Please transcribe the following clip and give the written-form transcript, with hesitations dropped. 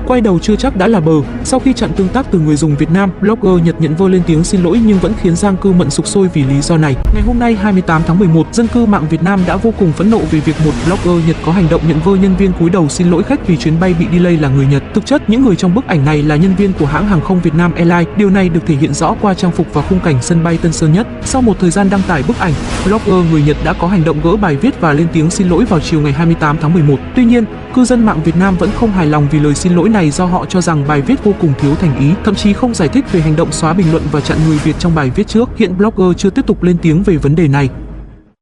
quay đầu chưa chắc đã là bờ. Sau khi chặn tương tác từ người dùng Việt Nam, blogger Nhật nhận vơ lên tiếng xin lỗi nhưng vẫn khiến Giang cư mận sục sôi vì lý do này. Ngày hôm nay 28 tháng 11, dân cư mạng Việt Nam đã vô cùng phẫn nộ vì việc một blogger Nhật có hành động nhận vơ nhân viên cúi đầu xin lỗi khách vì chuyến bay bị delay là người Nhật. Thực chất, những người trong bức ảnh này là nhân viên của hãng hàng không Việt Nam Airlines. Điều này được thể hiện rõ qua trang phục và khung cảnh sân bay Tân Sơn Nhất. Sau một thời gian đăng tải bức ảnh, blogger người Nhật đã có hành động gỡ bài viết và lên tiếng xin lỗi vào chiều ngày 28 tháng 11. Tuy nhiên, cư dân mạng Việt Nam vẫn không hài lòng vì lời xin lỗi này do họ cho rằng bài viết vô cùng thiếu thành ý, thậm chí không giải thích về hành động xóa bình luận và chặn người Việt trong bài viết trước. Hiện blogger chưa tiếp tục lên tiếng về vấn đề này.